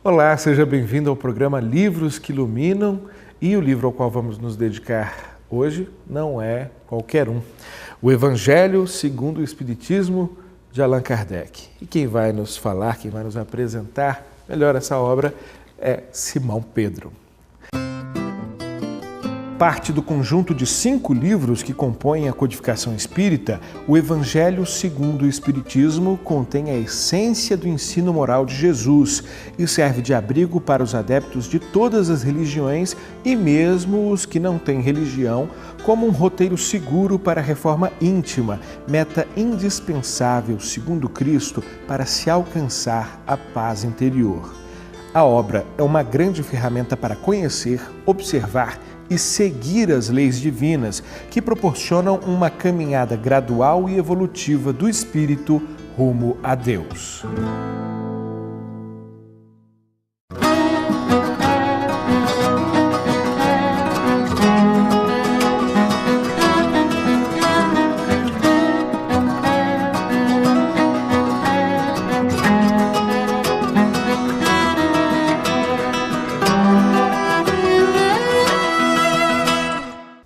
Olá, seja bem-vindo ao programa Livros que Iluminam, e o livro ao qual vamos nos dedicar hoje não é qualquer um. O Evangelho segundo o Espiritismo, de Allan Kardec. E quem vai nos falar, quem vai nos apresentar melhor essa obra é Simão Pedro. Parte do conjunto de 5 livros que compõem a codificação espírita, o Evangelho segundo o Espiritismo contém a essência do ensino moral de Jesus e serve de abrigo para os adeptos de todas as religiões e mesmo os que não têm religião, como um roteiro seguro para a reforma íntima, meta indispensável, segundo Cristo, para se alcançar a paz interior. A obra é uma grande ferramenta para conhecer, observar e seguir as leis divinas que proporcionam uma caminhada gradual e evolutiva do espírito rumo a Deus.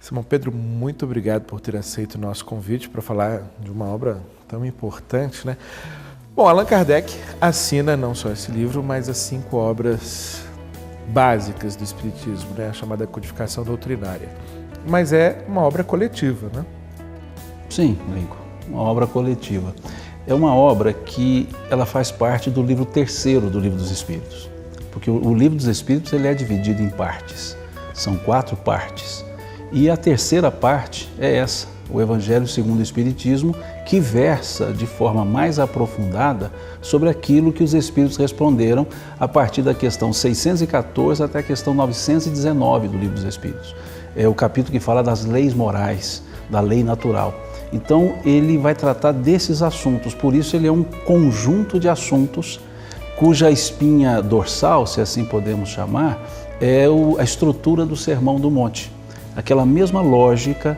Simão Pedro, muito obrigado por ter aceito o nosso convite para falar de uma obra tão importante, né? Bom, Allan Kardec assina não só esse livro, mas as 5 obras básicas do Espiritismo, né? A chamada codificação doutrinária. Mas é uma obra coletiva, né? Sim, Lincoln, uma obra coletiva. É uma obra que ela faz parte do livro 3º do Livro dos Espíritos. Porque o Livro dos Espíritos ele é dividido em partes. São 4 partes. E a 3ª parte é essa, o Evangelho segundo o Espiritismo, que versa de forma mais aprofundada sobre aquilo que os Espíritos responderam a partir da questão 614 até a questão 919 do Livro dos Espíritos. É o capítulo que fala das leis morais, da lei natural. Então ele vai tratar desses assuntos, por isso ele é um conjunto de assuntos cuja espinha dorsal, se assim podemos chamar, é a estrutura do Sermão do Monte. Aquela mesma lógica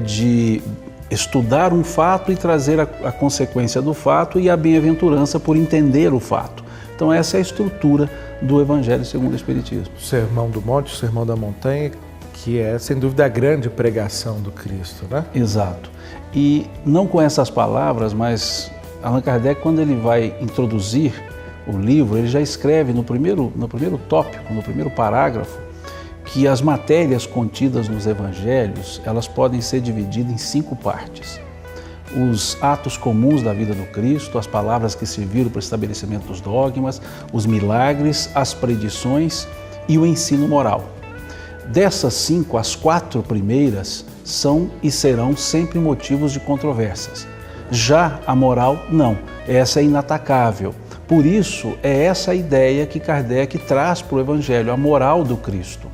de estudar um fato e trazer a consequência do fato e a bem-aventurança por entender o fato. Então essa é a estrutura do Evangelho segundo o Espiritismo. O Sermão do Monte, o Sermão da Montanha, que é sem dúvida a grande pregação do Cristo, né? Exato. E não com essas palavras, mas Allan Kardec, quando ele vai introduzir o livro, ele já escreve no primeiro tópico, no primeiro parágrafo, que as matérias contidas nos evangelhos, elas podem ser divididas em 5 partes. Os atos comuns da vida do Cristo, as palavras que serviram para o estabelecimento dos dogmas, os milagres, as predições e o ensino moral. Dessas 5, as 4 primeiras são e serão sempre motivos de controvérsias. Já a moral, não. Essa é inatacável. Por isso, é essa a ideia que Kardec traz para o Evangelho, a moral do Cristo.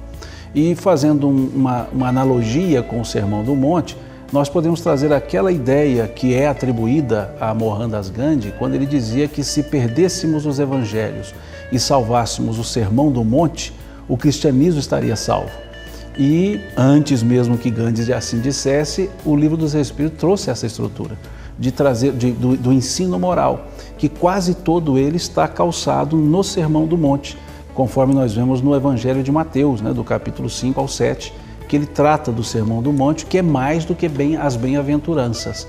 E fazendo uma analogia com o Sermão do Monte, nós podemos trazer aquela ideia que é atribuída a Mohandas Gandhi, quando ele dizia que se perdêssemos os evangelhos e salvássemos o Sermão do Monte, o cristianismo estaria salvo. E antes mesmo que Gandhi assim dissesse, o Livro dos Espíritos trouxe essa estrutura de trazer do ensino moral, que quase todo ele está calçado no Sermão do Monte, conforme nós vemos no Evangelho de Mateus, do capítulo 5 ao 7, que ele trata do Sermão do Monte, que é mais do que as bem-aventuranças.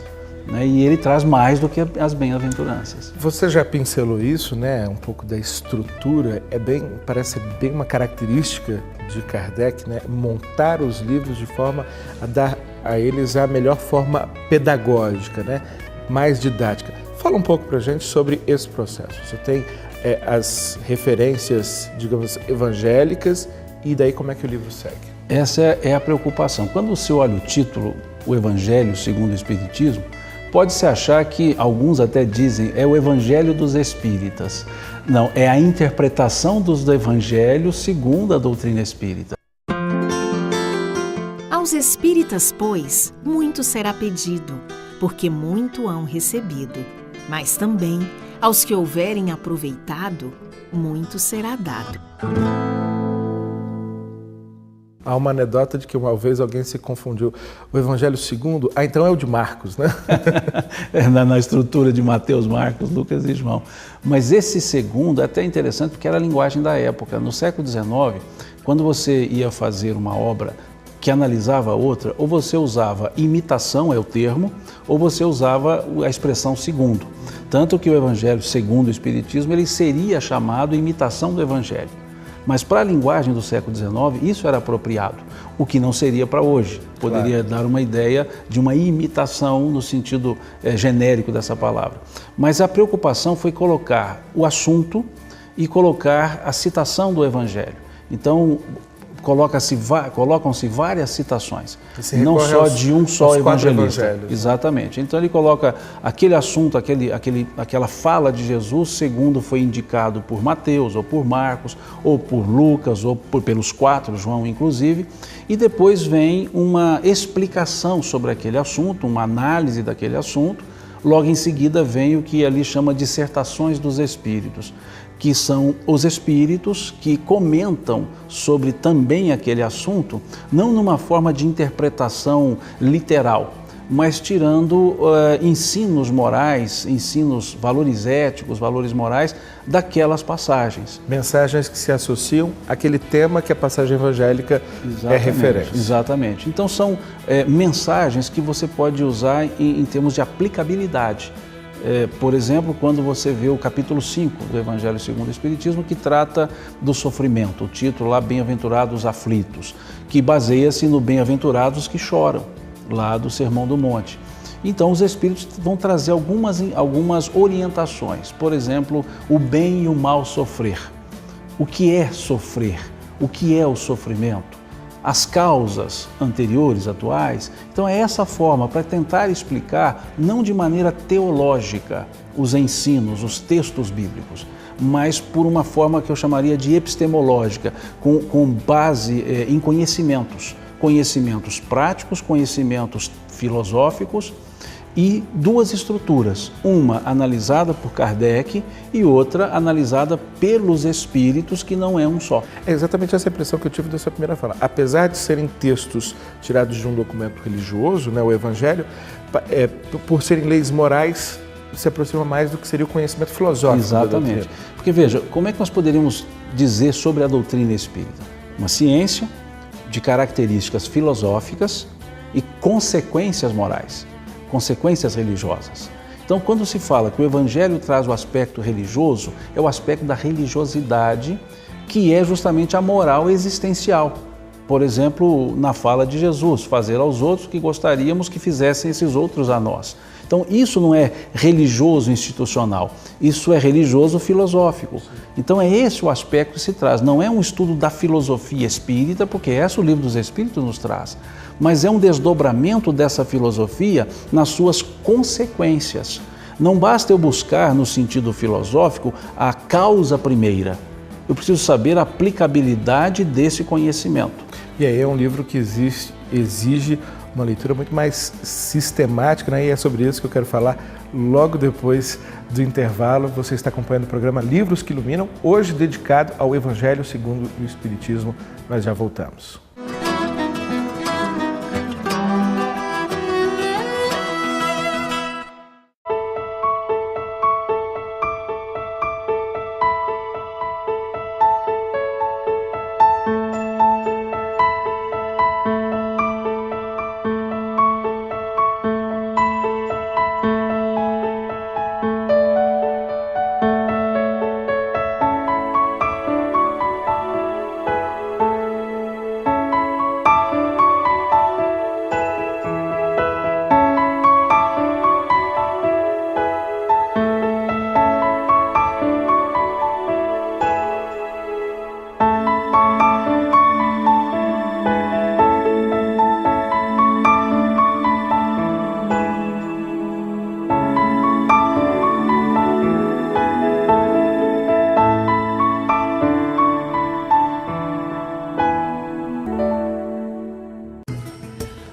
E ele traz mais do que as bem-aventuranças. Você já pincelou isso, né? Um pouco da estrutura, parece bem uma característica de Kardec, né? Montar os livros de forma a dar a eles a melhor forma pedagógica, né? Mais didática. Fala um pouco pra gente sobre esse processo. Você tem as referências, digamos, evangélicas, e daí como é que o livro segue? Essa é a preocupação. Quando você olha o título, o Evangelho segundo o Espiritismo, pode-se achar que, alguns até dizem, é o Evangelho dos Espíritas. Não, é a interpretação do Evangelho segundo a doutrina espírita. Aos espíritas, pois, muito será pedido, porque muito hão recebido. Mas também, aos que houverem aproveitado, muito será dado. Há uma anedota de que uma vez alguém se confundiu. O Evangelho segundo, então é o de Marcos, né? Na estrutura de Mateus, Marcos, Lucas e João. Mas esse segundo é até interessante porque era a linguagem da época. No século XIX, quando você ia fazer uma obra que analisava a outra, ou você usava imitação, é o termo, ou você usava a expressão segundo. Tanto que o Evangelho segundo o Espiritismo, ele seria chamado imitação do Evangelho. Mas para a linguagem do século XIX, isso era apropriado, o que não seria para hoje. Poderia dar uma ideia de uma imitação no sentido genérico dessa palavra. Mas a preocupação foi colocar o assunto e colocar a citação do Evangelho. Então, colocam-se várias citações, não só de um só evangelista. Exatamente. Então ele coloca aquele assunto, aquela fala de Jesus, segundo foi indicado por Mateus, ou por Marcos, ou por Lucas, ou pelos 4, João inclusive, e depois vem uma explicação sobre aquele assunto, uma análise daquele assunto. Logo em seguida vem o que ali chama dissertações dos Espíritos, que são os espíritos que comentam sobre também aquele assunto, não numa forma de interpretação literal, mas tirando ensinos morais, valores éticos, valores morais daquelas passagens. Mensagens que se associam àquele tema que a passagem evangélica é referência. Exatamente. Então são mensagens que você pode usar em termos de aplicabilidade. Por exemplo, quando você vê o capítulo 5 do Evangelho segundo o Espiritismo, que trata do sofrimento, o título lá, Bem-aventurados aflitos, que baseia-se no Bem-aventurados que choram, lá do Sermão do Monte. Então, os Espíritos vão trazer algumas orientações, por exemplo, o bem e o mal sofrer. O que é sofrer? O que é o sofrimento? As causas anteriores, atuais. Então é essa forma para tentar explicar, não de maneira teológica, os ensinos, os textos bíblicos, mas por uma forma que eu chamaria de epistemológica, com base em conhecimentos práticos, conhecimentos filosóficos, e duas estruturas, uma analisada por Kardec e outra analisada pelos espíritos, que não é um só. É exatamente essa impressão que eu tive dessa primeira fala. Apesar de serem textos tirados de um documento religioso, né, o Evangelho, por serem leis morais, se aproxima mais do que seria o conhecimento filosófico. Exatamente. Porque veja, como é que nós poderíamos dizer sobre a doutrina espírita? Uma ciência de características filosóficas e consequências morais. Consequências religiosas. Então, quando se fala que o Evangelho traz o aspecto religioso, é o aspecto da religiosidade, que é justamente a moral existencial. Por exemplo, na fala de Jesus, fazer aos outros o que gostaríamos que fizessem esses outros a nós. Então, isso não é religioso institucional, isso é religioso filosófico. Então, é esse o aspecto que se traz. Não é um estudo da filosofia espírita, porque essa o Livro dos Espíritos nos traz, mas é um desdobramento dessa filosofia nas suas consequências. Não basta eu buscar, no sentido filosófico, a causa primeira. Eu preciso saber a aplicabilidade desse conhecimento. E aí é um livro que exige uma leitura muito mais sistemática, né? E é sobre isso que eu quero falar logo depois do intervalo. Você está acompanhando o programa Livros que Iluminam, hoje dedicado ao Evangelho segundo o Espiritismo. Nós já voltamos.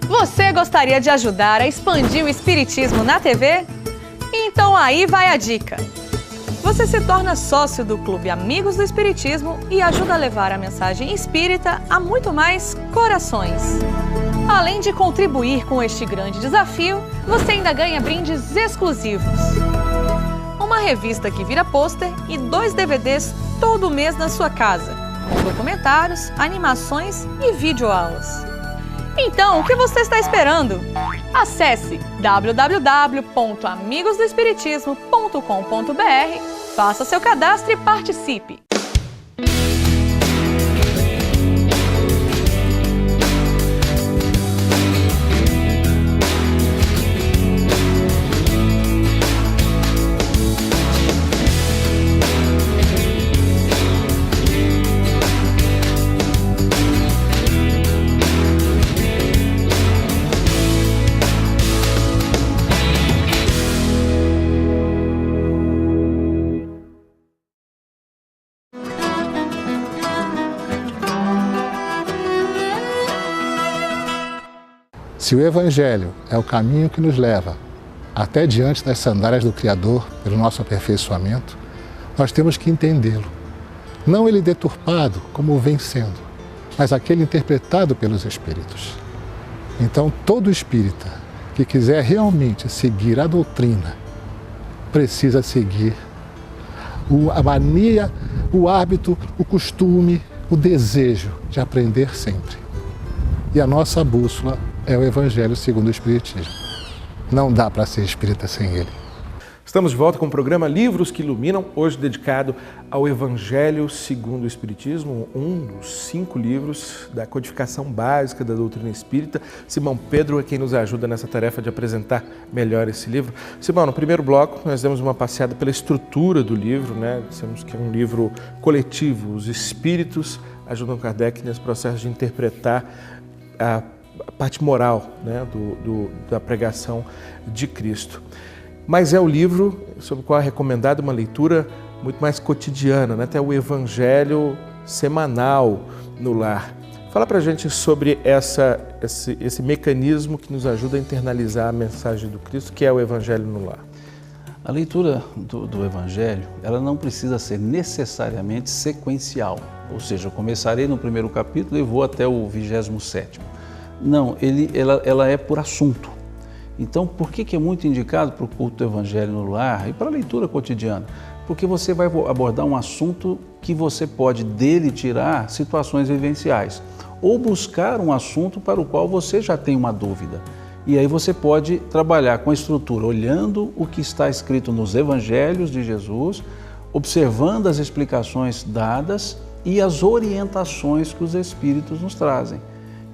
Você gostaria de ajudar a expandir o Espiritismo na TV? Então aí vai a dica! você se torna sócio do Clube Amigos do Espiritismo e ajuda a levar a mensagem espírita a muito mais corações. Além de contribuir com este grande desafio, você ainda ganha brindes exclusivos. Uma revista que vira pôster e 2 DVDs todo mês na sua casa, com documentários, animações e videoaulas. Então, o que você está esperando? Acesse www.amigosdoespiritismo.com.br, faça seu cadastro e participe! Se o Evangelho é o caminho que nos leva até diante das sandálias do Criador, pelo nosso aperfeiçoamento, nós temos que entendê-lo. Não ele deturpado, como vem sendo, mas aquele interpretado pelos Espíritos. Então, todo espírita que quiser realmente seguir a doutrina, precisa seguir a mania, o hábito, o costume, o desejo de aprender sempre. E a nossa bússola é o Evangelho segundo o Espiritismo. Não dá para ser espírita sem ele. Estamos de volta com o programa Livros que Iluminam, hoje dedicado ao Evangelho segundo o Espiritismo, um dos 5 livros da codificação básica da doutrina espírita. Simão Pedro é quem nos ajuda nessa tarefa de apresentar melhor esse livro. Simão, no primeiro bloco nós demos uma passeada pela estrutura do livro, né? Dissemos que é um livro coletivo, os espíritos ajudam Kardec nesse processo de interpretar a parte moral, né, da pregação de Cristo. Mas é o livro sobre o qual é recomendada uma leitura muito mais cotidiana, né? Até o Evangelho semanal no lar. Fala pra gente sobre esse mecanismo que nos ajuda a internalizar a mensagem do Cristo, que é o Evangelho no lar. A leitura do Evangelho, ela não precisa ser necessariamente sequencial, ou seja, eu começarei no primeiro capítulo e vou até o 27º. Não, ela é por assunto. Então, por que é muito indicado para o culto do Evangelho no lar e para a leitura cotidiana? Porque você vai abordar um assunto que você pode dele tirar situações vivenciais ou buscar um assunto para o qual você já tem uma dúvida. E aí você pode trabalhar com a estrutura, olhando o que está escrito nos Evangelhos de Jesus, observando as explicações dadas e as orientações que os Espíritos nos trazem.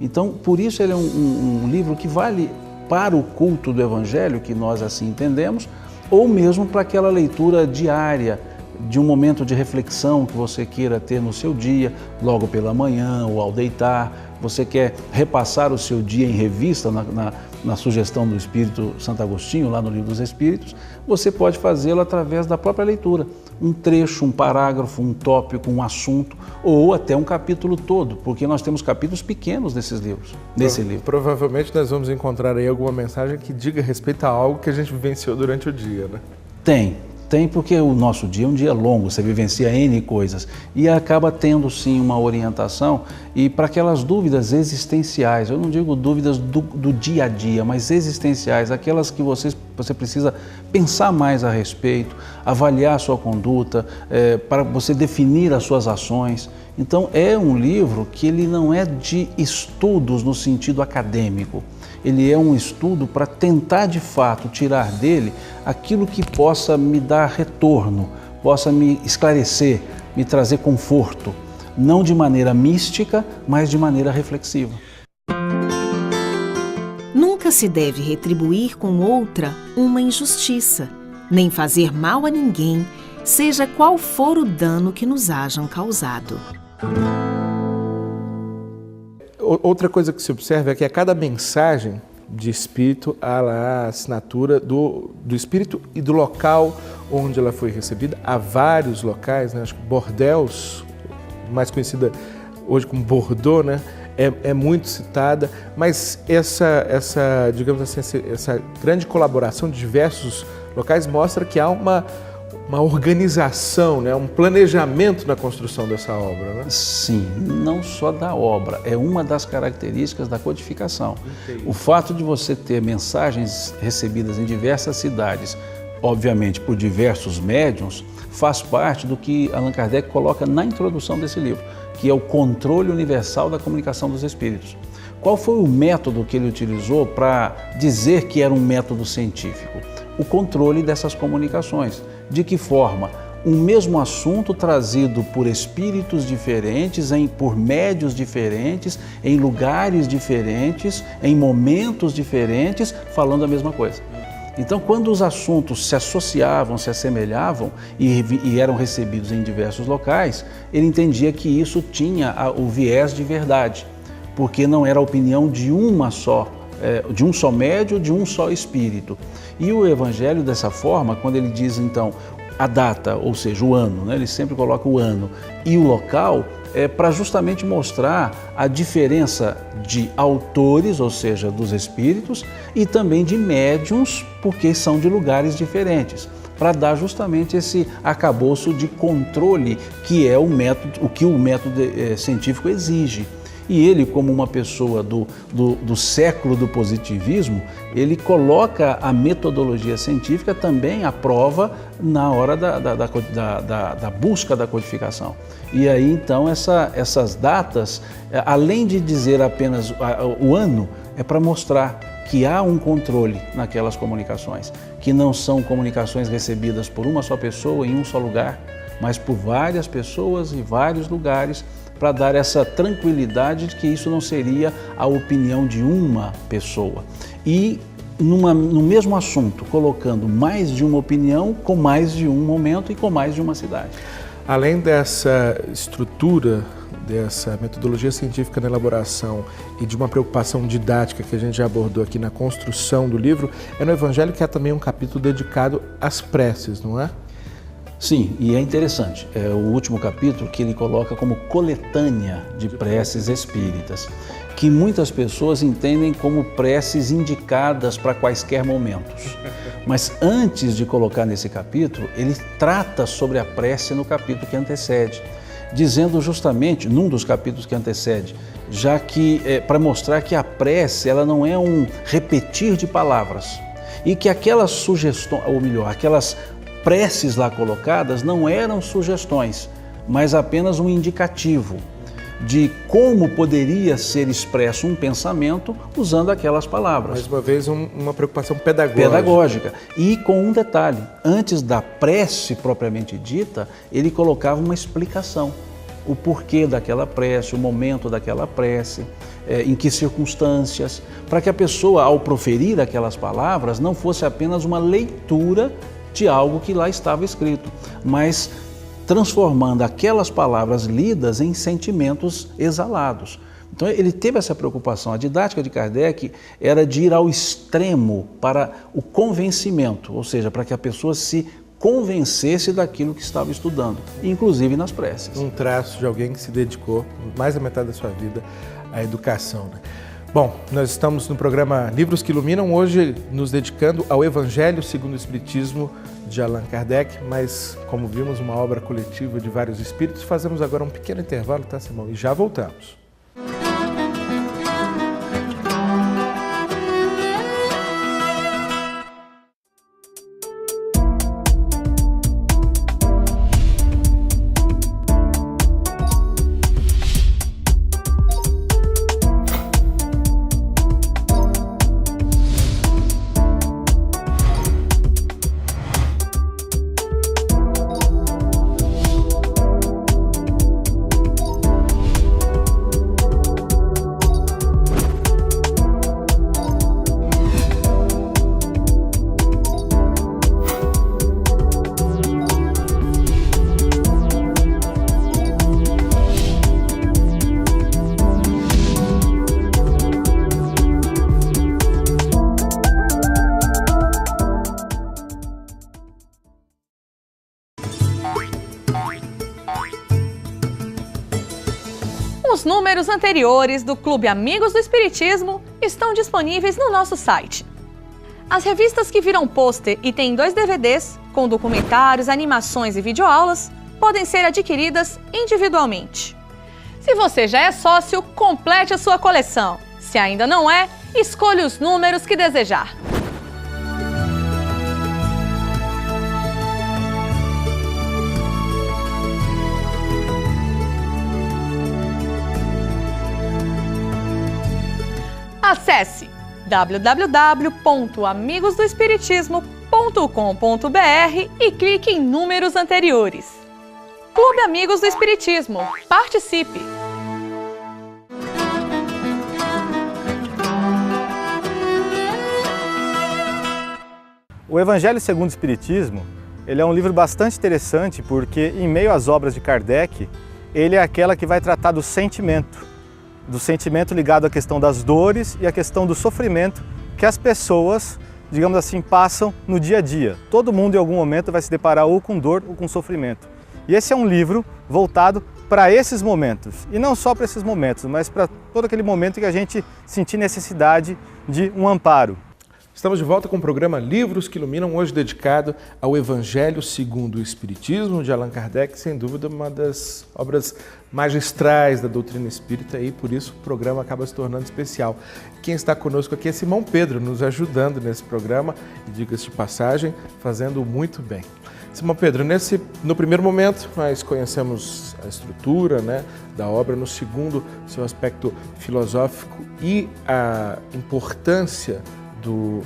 Então, por isso ele é um livro que vale para o culto do Evangelho, que nós assim entendemos, ou mesmo para aquela leitura diária, de um momento de reflexão que você queira ter no seu dia, logo pela manhã ou ao deitar. Você quer repassar o seu dia em revista, na sugestão do Espírito Santo Agostinho, lá no Livro dos Espíritos, você pode fazê-lo através da própria leitura. Um trecho, um parágrafo, um tópico, um assunto, ou até um capítulo todo, porque nós temos capítulos pequenos desses livros, nesse livro. Provavelmente nós vamos encontrar aí alguma mensagem que diga respeito a algo que a gente vivenciou durante o dia, né? Tem porque o nosso dia é um dia longo, você vivencia N coisas e acaba tendo sim uma orientação e para aquelas dúvidas existenciais, eu não digo dúvidas do dia a dia, mas existenciais, aquelas que você precisa pensar mais a respeito, avaliar a sua conduta, para você definir as suas ações. Então é um livro que ele não é de estudos no sentido acadêmico. Ele é um estudo para tentar de fato tirar dele aquilo que possa me dar retorno, possa me esclarecer, me trazer conforto, não de maneira mística, mas de maneira reflexiva. Nunca se deve retribuir com outra uma injustiça, nem fazer mal a ninguém, seja qual for o dano que nos hajam causado. Outra coisa que se observa é que a cada mensagem de espírito há lá a assinatura do espírito e do local onde ela foi recebida. Há vários locais, né? Acho que Bordeaux, mais conhecida hoje como Bordeaux, né? É muito citada, mas digamos assim, essa grande colaboração de diversos locais mostra que há uma uma organização, né? Um planejamento na construção dessa obra, né? Sim, não só da obra, é uma das características da codificação. Entendi. O fato de você ter mensagens recebidas em diversas cidades, obviamente por diversos médiuns, faz parte do que Allan Kardec coloca na introdução desse livro, que é o controle universal da comunicação dos espíritos. Qual foi o método que ele utilizou para dizer que era um método científico? O controle dessas comunicações. De que forma? Um mesmo assunto trazido por espíritos diferentes, por médios diferentes, em lugares diferentes, em momentos diferentes, falando a mesma coisa. Então, quando os assuntos se associavam, se assemelhavam e eram recebidos em diversos locais, ele entendia que isso tinha o viés de verdade, porque não era a opinião de de um só médium, de um só espírito. E o Evangelho, dessa forma, quando ele diz, então, a data, ou seja, o ano, né? Ele sempre coloca o ano e o local, para justamente mostrar a diferença de autores, ou seja, dos espíritos, e também de médiuns, porque são de lugares diferentes, para dar justamente esse arcabouço de controle que é o que o método científico exige. E ele, como uma pessoa do século do positivismo, ele coloca a metodologia científica também à prova na hora da busca da codificação. E aí, então, essas datas, além de dizer apenas o ano, é para mostrar que há um controle naquelas comunicações, que não são comunicações recebidas por uma só pessoa em um só lugar, mas por várias pessoas e vários lugares, para dar essa tranquilidade de que isso não seria a opinião de uma pessoa. E no mesmo assunto, colocando mais de uma opinião, com mais de um momento e com mais de uma cidade. Além dessa estrutura, dessa metodologia científica na elaboração e de uma preocupação didática que a gente já abordou aqui na construção do livro, é no Evangelho que há também um capítulo dedicado às preces, não é? Sim, e é interessante, é o último capítulo que ele coloca como coletânea de preces espíritas, que muitas pessoas entendem como preces indicadas para quaisquer momentos. Mas antes de colocar nesse capítulo, ele trata sobre a prece no capítulo que antecede, dizendo justamente, num dos capítulos que antecede, já que para mostrar que a prece ela não é um repetir de palavras e que aquelas sugestões, ou melhor, aquelas preces lá colocadas não eram sugestões, mas apenas um indicativo de como poderia ser expresso um pensamento usando aquelas palavras. Mais uma vez, uma preocupação pedagógica. Pedagógica. E com um detalhe, antes da prece propriamente dita, ele colocava uma explicação. O porquê daquela prece, o momento daquela prece, em que circunstâncias, para que a pessoa, ao proferir aquelas palavras, não fosse apenas uma leitura de algo que lá estava escrito, mas transformando aquelas palavras lidas em sentimentos exalados. Então ele teve essa preocupação. A didática de Kardec era de ir ao extremo para o convencimento, ou seja, para que a pessoa se convencesse daquilo que estava estudando, inclusive nas preces. Um traço de alguém que se dedicou mais da metade da sua vida à educação, né? Bom, nós estamos no programa Livros que Iluminam, hoje nos dedicando ao Evangelho segundo o Espiritismo de Allan Kardec, mas como vimos, uma obra coletiva de vários espíritos. Fazemos agora um pequeno intervalo, tá, Simão? E já voltamos. Os números anteriores do Clube Amigos do Espiritismo estão disponíveis no nosso site. As revistas que viram pôster e têm 2 DVDs com documentários, animações e videoaulas, podem ser adquiridas individualmente. Se você já é sócio, complete a sua coleção. Se ainda não é, escolha os números que desejar. Acesse www.amigosdoespiritismo.com.br e clique em números anteriores. Clube Amigos do Espiritismo. Participe! O Evangelho segundo o Espiritismo, ele é um livro bastante interessante porque, em meio às obras de Kardec, ele é aquela que vai tratar do sentimento ligado à questão das dores e à questão do sofrimento que as pessoas, digamos assim, passam no dia a dia. Todo mundo em algum momento vai se deparar ou com dor ou com sofrimento. E esse é um livro voltado para esses momentos. E não só para esses momentos, mas para todo aquele momento que a gente sentir necessidade de um amparo. Estamos de volta com o programa Livros que Iluminam, hoje dedicado ao Evangelho segundo o Espiritismo, de Allan Kardec, sem dúvida uma das obras magistrais da doutrina espírita e por isso o programa acaba se tornando especial. Quem está conosco aqui é Simão Pedro, nos ajudando nesse programa e, diga-se de passagem, fazendo muito bem. Simão Pedro, no primeiro momento nós conhecemos a estrutura, da obra, no segundo, seu aspecto filosófico e a importância do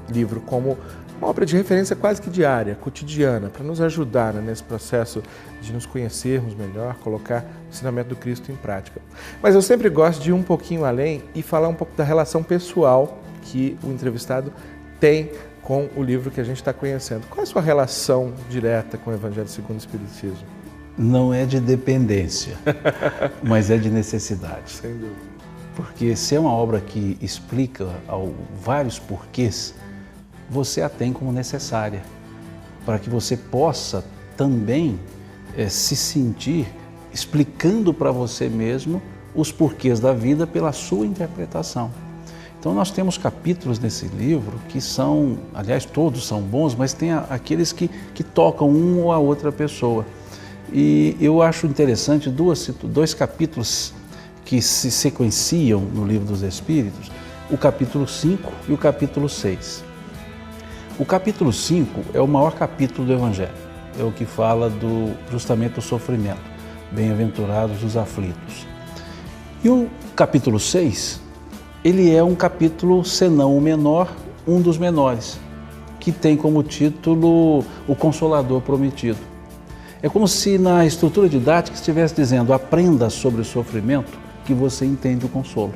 livro como uma obra de referência quase que diária, cotidiana, para nos ajudar nesse processo de nos conhecermos melhor, colocar o ensinamento do Cristo em prática. Mas eu sempre gosto de ir um pouquinho além e falar um pouco da relação pessoal que o entrevistado tem com o livro que a gente está conhecendo. Qual é a sua relação direta com o Evangelho segundo o Espiritismo? Não é de dependência, mas é de necessidade. Sem dúvida. Porque se é uma obra que explica vários porquês, você a tem como necessária, para que você possa também se sentir explicando para você mesmo os porquês da vida pela sua interpretação. Então nós temos capítulos nesse livro que são, aliás todos são bons, mas tem aqueles que tocam uma ou a outra pessoa. E eu acho interessante dois capítulos que se sequenciam no Livro dos Espíritos, o capítulo 5 e o capítulo 6. O capítulo 5 é o maior capítulo do Evangelho, é o que fala justamente do sofrimento, bem-aventurados os aflitos. E o capítulo 6, ele é um capítulo, senão o menor, um dos menores, que tem como título O Consolador Prometido. É como se na estrutura didática estivesse dizendo, aprenda sobre o sofrimento, que você entende o consolo.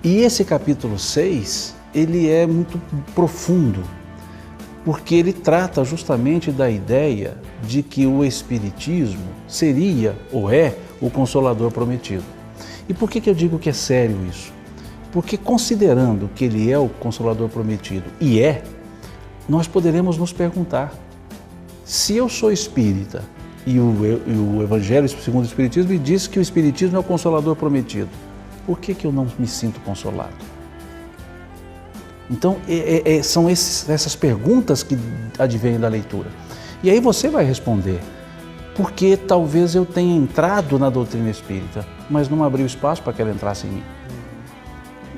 E esse capítulo 6, ele é muito profundo, porque ele trata justamente da ideia de que o Espiritismo seria ou é o Consolador Prometido. E por que eu digo que é sério isso? Porque considerando que ele é o Consolador Prometido, e nós poderemos nos perguntar, se eu sou espírita, e o Evangelho segundo o Espiritismo me diz que o Espiritismo é o Consolador Prometido. Por que eu não me sinto consolado? Então, são essas perguntas que advêm da leitura. E aí você vai responder, porque talvez eu tenha entrado na doutrina espírita, mas não abriu espaço para que ela entrasse em mim.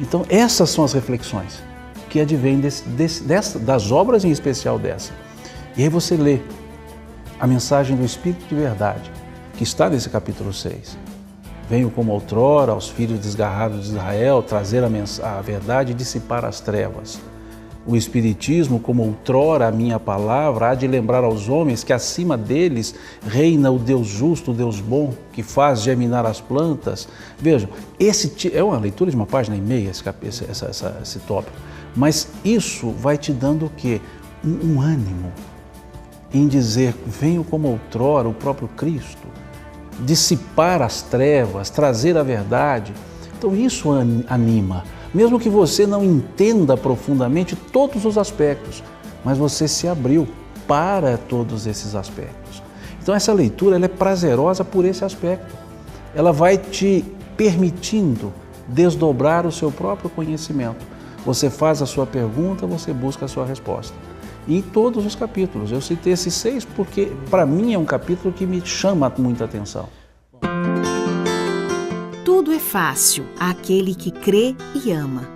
Então, essas são as reflexões que advêm das obras, em especial dessa. E aí você lê a mensagem do Espírito de Verdade, que está nesse capítulo 6. Venho como outrora aos filhos desgarrados de Israel trazer a verdade e dissipar as trevas. O Espiritismo, como outrora a minha palavra, há de lembrar aos homens que acima deles reina o Deus justo, o Deus bom, que faz germinar as plantas. Vejam, é uma leitura de uma página e meia, esse tópico, mas isso vai te dando o quê? Um ânimo em dizer, venho como outrora, o próprio Cristo, dissipar as trevas, trazer a verdade. Então isso anima, mesmo que você não entenda profundamente todos os aspectos, mas você se abriu para todos esses aspectos. Então essa leitura ela é prazerosa por esse aspecto. Ela vai te permitindo desdobrar o seu próprio conhecimento. Você faz a sua pergunta, você busca a sua resposta. em todos os capítulos. Eu citei esses 6 porque, para mim, é um capítulo que me chama muita atenção. Tudo é fácil àquele que crê e ama.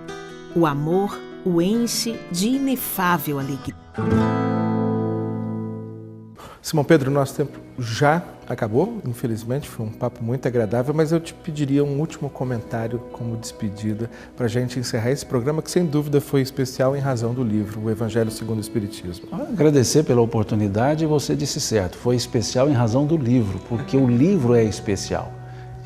O amor o enche de inefável alegria. Simão Pedro, nosso tempo já acabou, infelizmente, foi um papo muito agradável, mas eu te pediria um último comentário como despedida para a gente encerrar esse programa que, sem dúvida, foi especial em razão do livro, O Evangelho segundo o Espiritismo. Agradecer pela oportunidade e você disse certo, foi especial em razão do livro, porque o livro é especial.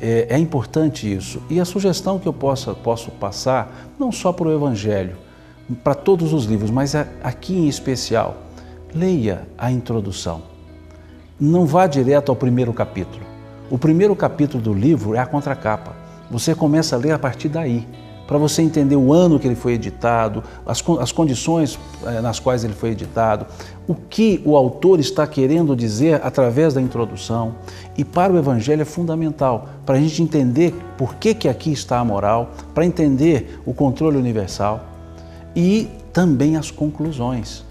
É importante isso. E a sugestão que eu posso passar, não só para o Evangelho, para todos os livros, mas aqui em especial, leia a introdução. Não vá direto ao primeiro capítulo. O primeiro capítulo do livro é a contracapa. Você começa a ler a partir daí, para você entender o ano que ele foi editado, as condições nas quais ele foi editado, o que o autor está querendo dizer através da introdução. E para o Evangelho é fundamental, para a gente entender por que aqui está a moral, para entender o controle universal e também as conclusões.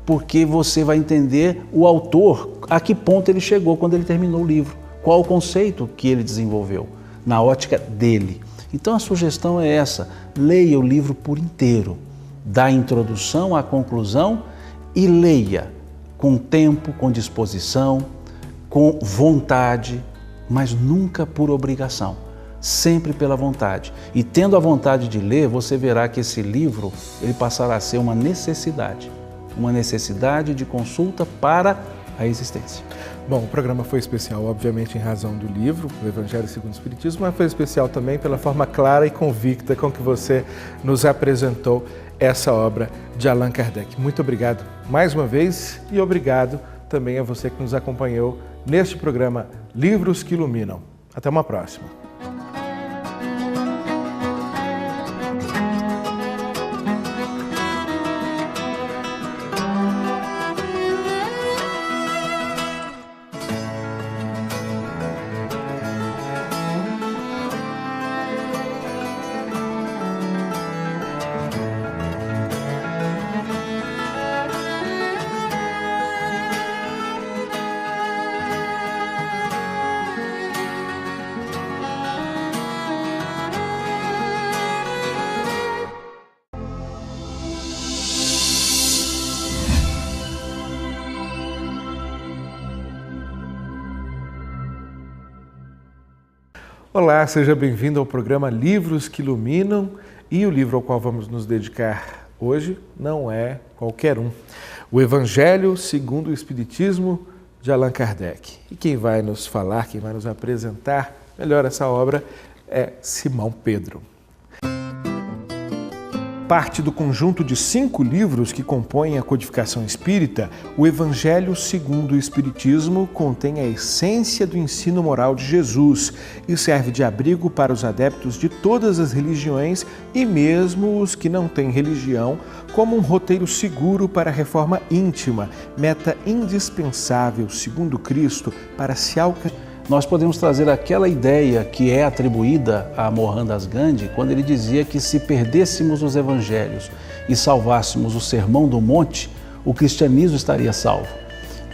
Porque você vai entender o autor, a que ponto ele chegou quando ele terminou o livro, qual o conceito que ele desenvolveu, na ótica dele. Então a sugestão é essa, leia o livro por inteiro, da introdução à conclusão e leia com tempo, com disposição, com vontade, mas nunca por obrigação, sempre pela vontade. E tendo a vontade de ler, você verá que esse livro ele passará a ser uma necessidade de consulta para a existência. Bom, o programa foi especial, obviamente, em razão do livro, O Evangelho segundo o Espiritismo, mas foi especial também pela forma clara e convicta com que você nos apresentou essa obra de Allan Kardec. Muito obrigado mais uma vez e obrigado também a você que nos acompanhou neste programa Livros que Iluminam. Até uma próxima. Olá, seja bem-vindo ao programa Livros que Iluminam e o livro ao qual vamos nos dedicar hoje não é qualquer um. O Evangelho segundo o Espiritismo de Allan Kardec. E quem vai nos falar, quem vai nos apresentar melhor essa obra é Simão Pedro. Parte do conjunto de 5 livros que compõem a codificação espírita, o Evangelho segundo o Espiritismo contém a essência do ensino moral de Jesus e serve de abrigo para os adeptos de todas as religiões e mesmo os que não têm religião, como um roteiro seguro para a reforma íntima, meta indispensável, segundo Cristo, para se alcançar. Nós podemos trazer aquela ideia que é atribuída a Mohandas Gandhi, quando ele dizia que se perdêssemos os evangelhos e salvássemos o Sermão do Monte, o cristianismo estaria salvo.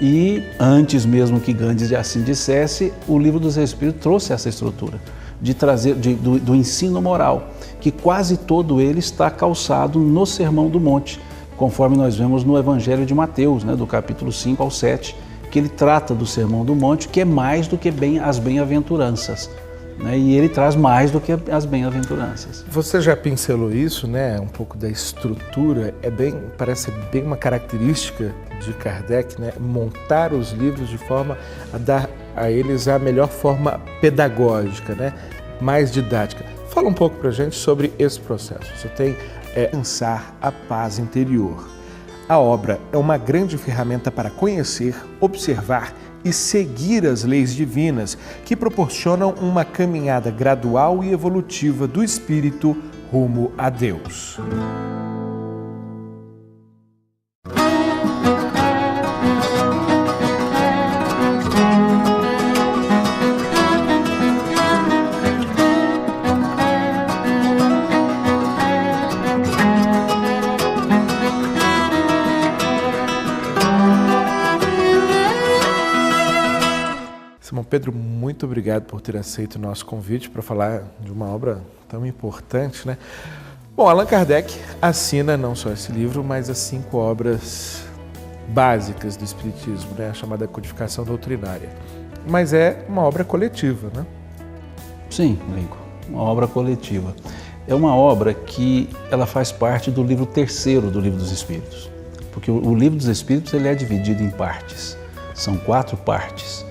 E antes mesmo que Gandhi assim dissesse, o Livro dos Espíritos trouxe essa estrutura de trazer do ensino moral, que quase todo ele está calçado no Sermão do Monte, conforme nós vemos no Evangelho de Mateus, do capítulo 5 ao 7, que ele trata do Sermão do Monte, que é mais do que as bem-aventuranças. E ele traz mais do que as bem-aventuranças. Você já pincelou isso, um pouco da estrutura, parece bem uma característica de Kardec, montar os livros de forma a dar a eles a melhor forma pedagógica, mais didática. Fala um pouco para a gente sobre esse processo. Você tem pensar a paz interior. A obra é uma grande ferramenta para conhecer, observar e seguir as leis divinas que proporcionam uma caminhada gradual e evolutiva do espírito rumo a Deus. Pedro, muito obrigado por ter aceito o nosso convite para falar de uma obra tão importante, né? Bom, Allan Kardec assina não só esse livro, mas as 5 obras básicas do Espiritismo, né? A chamada codificação doutrinária. Mas é uma obra coletiva, né? Sim, Lincoln, uma obra coletiva. É uma obra que ela faz parte do livro 3º do Livro dos Espíritos. Porque o Livro dos Espíritos ele é dividido em partes. São 4 partes.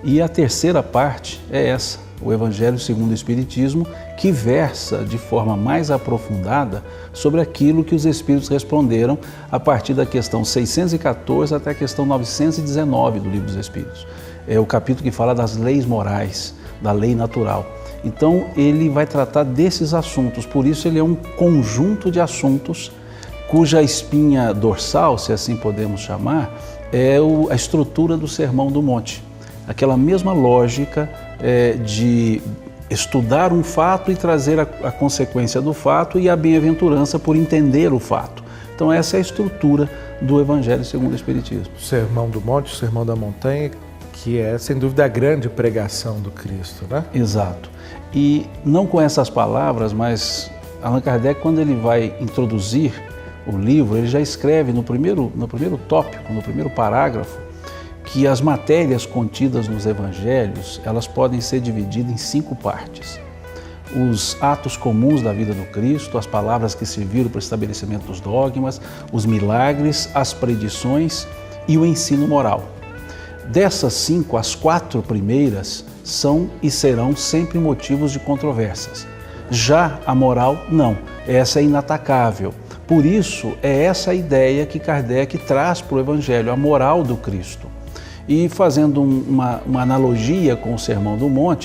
E a 3ª parte é essa, o Evangelho segundo o Espiritismo, que versa de forma mais aprofundada sobre aquilo que os Espíritos responderam a partir da questão 614 até a questão 919 do Livro dos Espíritos. É o capítulo que fala das leis morais, da lei natural. Então, ele vai tratar desses assuntos, por isso ele é um conjunto de assuntos cuja espinha dorsal, se assim podemos chamar, é a estrutura do Sermão do Monte. Aquela mesma lógica de estudar um fato e trazer a consequência do fato e a bem-aventurança por entender o fato. Então essa é a estrutura do Evangelho segundo o Espiritismo. O Sermão do Monte, o Sermão da Montanha, que é, sem dúvida, a grande pregação do Cristo, né? Exato. E não com essas palavras, mas Allan Kardec, quando ele vai introduzir o livro, ele já escreve no primeiro tópico, no primeiro parágrafo, que as matérias contidas nos evangelhos, elas podem ser divididas em 5 partes. Os atos comuns da vida do Cristo, as palavras que serviram para o estabelecimento dos dogmas, os milagres, as predições e o ensino moral. Dessas 5, as 4 primeiras são e serão sempre motivos de controvérsias. Já a moral, não. Essa é inatacável. Por isso, é essa a ideia que Kardec traz para o Evangelho, a moral do Cristo. E fazendo uma analogia com o Sermão do Monte,